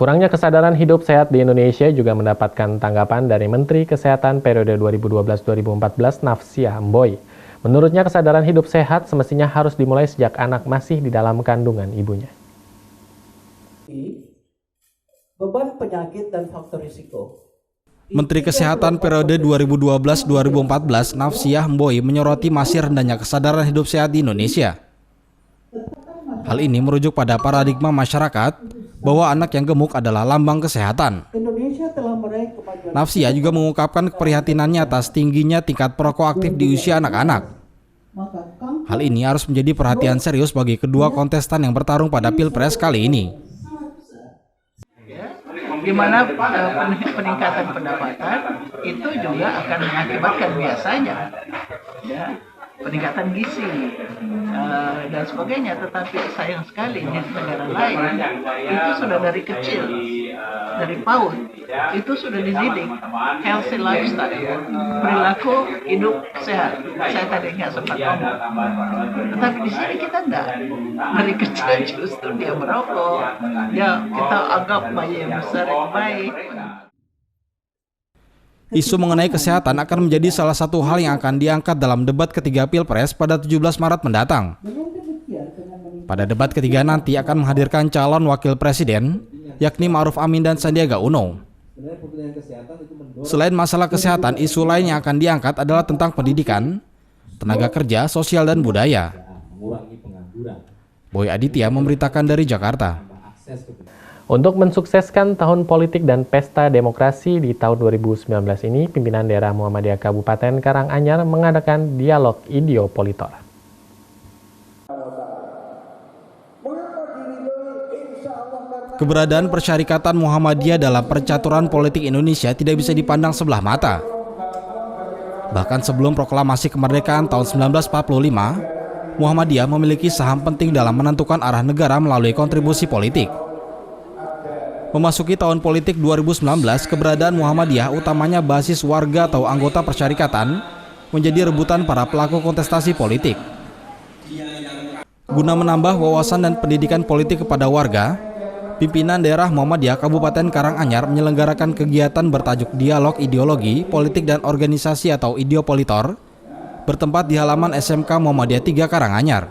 Kurangnya kesadaran hidup sehat di Indonesia juga mendapatkan tanggapan dari Menteri Kesehatan periode 2012-2014 Nafsia Mboy. Menurutnya kesadaran hidup sehat semestinya harus dimulai sejak anak masih di dalam kandungan ibunya. Beban penyakit dan faktor risiko. Menteri Kesehatan periode 2012-2014 Nafsia Mboy menyoroti masih rendahnya kesadaran hidup sehat di Indonesia. Hal ini merujuk pada paradigma masyarakat bahwa anak yang gemuk adalah lambang kesehatan. Nafsia juga mengungkapkan keprihatinannya atas tingginya tingkat perokok aktif di usia anak-anak. Hal ini harus menjadi perhatian serius bagi kedua kontestan yang bertarung pada Pilpres kali ini. Di mana peningkatan pendapatan itu juga akan mengakibatkan biasanya peningkatan gizi dan sebagainya, tetapi sayang sekali di negara lain itu sudah dari kecil, dari PAUD itu sudah dididik healthy lifestyle, perilaku hidup sehat. Saya tadi nggak sempat ngomong, tetapi di sini kita enggak, dari kecil justru dia merokok, ya kita anggap bayi yang besar yang baik. Isu mengenai kesehatan akan menjadi salah satu hal yang akan diangkat dalam debat ketiga Pilpres pada 17 Maret mendatang. Pada debat ketiga nanti akan menghadirkan calon wakil presiden, yakni Ma'ruf Amin dan Sandiaga Uno. Selain masalah kesehatan, isu lain yang akan diangkat adalah tentang pendidikan, tenaga kerja, sosial, dan budaya. Boy Aditya memberitakan dari Jakarta. Untuk mensukseskan tahun politik dan pesta demokrasi di tahun 2019 ini, pimpinan daerah Muhammadiyah Kabupaten Karanganyar mengadakan dialog ideopolitor. Keberadaan Persyarikatan Muhammadiyah dalam percaturan politik Indonesia tidak bisa dipandang sebelah mata. Bahkan sebelum proklamasi kemerdekaan tahun 1945, Muhammadiyah memiliki saham penting dalam menentukan arah negara melalui kontribusi politik. Memasuki tahun politik 2019, keberadaan Muhammadiyah, utamanya basis warga atau anggota persyarikatan, menjadi rebutan para pelaku kontestasi politik. Guna menambah wawasan dan pendidikan politik kepada warga, pimpinan daerah Muhammadiyah Kabupaten Karanganyar menyelenggarakan kegiatan bertajuk Dialog Ideologi, Politik dan Organisasi atau Ideopolitor, bertempat di halaman SMK Muhammadiyah 3 Karanganyar.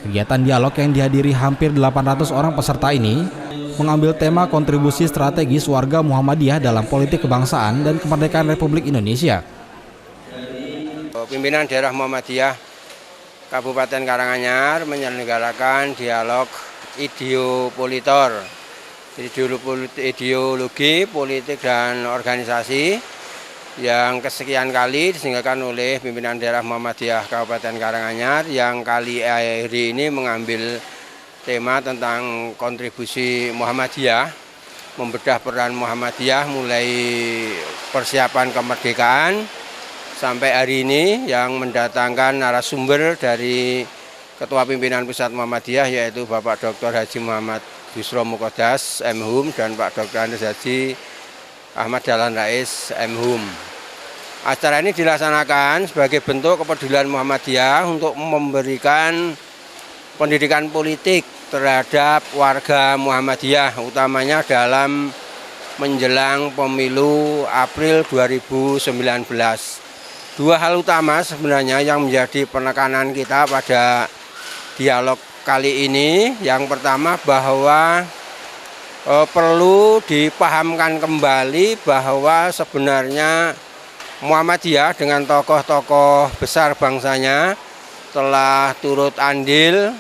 Kegiatan dialog yang dihadiri hampir 800 orang peserta ini mengambil tema kontribusi strategis warga Muhammadiyah dalam politik kebangsaan dan kemerdekaan Republik Indonesia. Pimpinan daerah Muhammadiyah Kabupaten Karanganyar menyelenggarakan dialog ideopolitor, ideologi, politik dan organisasi yang kesekian kali diselenggarakan oleh pimpinan daerah Muhammadiyah Kabupaten Karanganyar, yang kali ini mengambil tema tentang kontribusi Muhammadiyah, membedah peran Muhammadiyah mulai persiapan kemerdekaan sampai hari ini, yang mendatangkan narasumber dari Ketua Pimpinan Pusat Muhammadiyah yaitu Bapak Dr. Haji Muhammad Busro Muqaddas M.Hum dan Pak Dr. Andes Haji Ahmad Dahlan Rais M.Hum. Acara ini dilaksanakan sebagai bentuk kepedulian Muhammadiyah untuk memberikan pendidikan politik terhadap warga Muhammadiyah, utamanya dalam menjelang pemilu April 2019. Dua hal utama sebenarnya yang menjadi penekanan kita pada dialog kali ini. Yang pertama bahwa perlu dipahamkan kembali bahwa sebenarnya Muhammadiyah dengan tokoh-tokoh besar bangsanya telah turut andil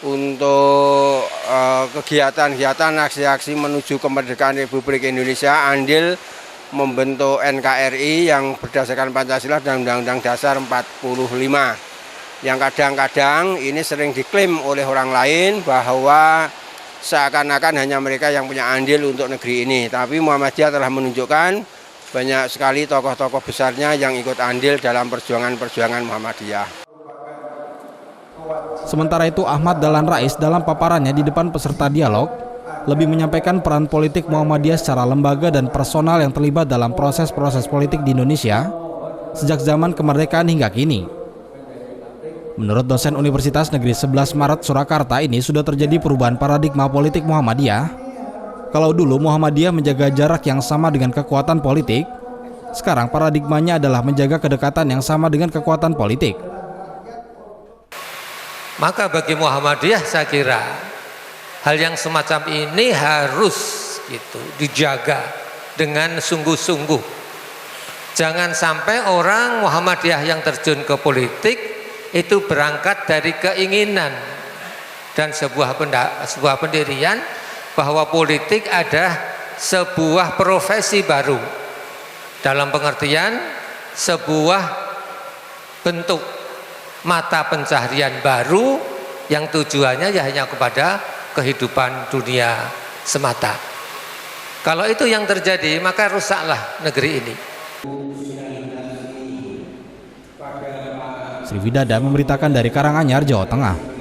untuk kegiatan-kegiatan aksi-aksi menuju kemerdekaan Republik Indonesia, andil membentuk NKRI yang berdasarkan Pancasila dan Undang-Undang Dasar 45. Yang kadang-kadang ini sering diklaim oleh orang lain bahwa seakan-akan hanya mereka yang punya andil untuk negeri ini. Tapi Muhammadiyah telah menunjukkan banyak sekali tokoh-tokoh besarnya yang ikut andil dalam perjuangan-perjuangan Muhammadiyah. Sementara itu, Ahmad Dahlan Rais dalam paparannya di depan peserta dialog lebih menyampaikan peran politik Muhammadiyah secara lembaga dan personal yang terlibat dalam proses-proses politik di Indonesia sejak zaman kemerdekaan hingga kini. Menurut dosen Universitas Negeri 11 Maret Surakarta, ini sudah terjadi perubahan paradigma politik Muhammadiyah. Kalau dulu Muhammadiyah menjaga jarak yang sama dengan kekuatan politik, sekarang paradigmanya adalah menjaga kedekatan yang sama dengan kekuatan politik. Maka bagi Muhammadiyah saya kira hal yang semacam ini harus dijaga dengan sungguh-sungguh. Jangan sampai orang Muhammadiyah yang terjun ke politik itu berangkat dari keinginan dan sebuah pendirian bahwa politik adalah sebuah profesi baru, dalam pengertian sebuah bentuk mata pencaharian baru yang tujuannya hanya kepada kehidupan dunia semata. Kalau itu yang terjadi, maka rusaklah negeri ini. Sri Widada memberitakan dari Karanganyar, Jawa Tengah.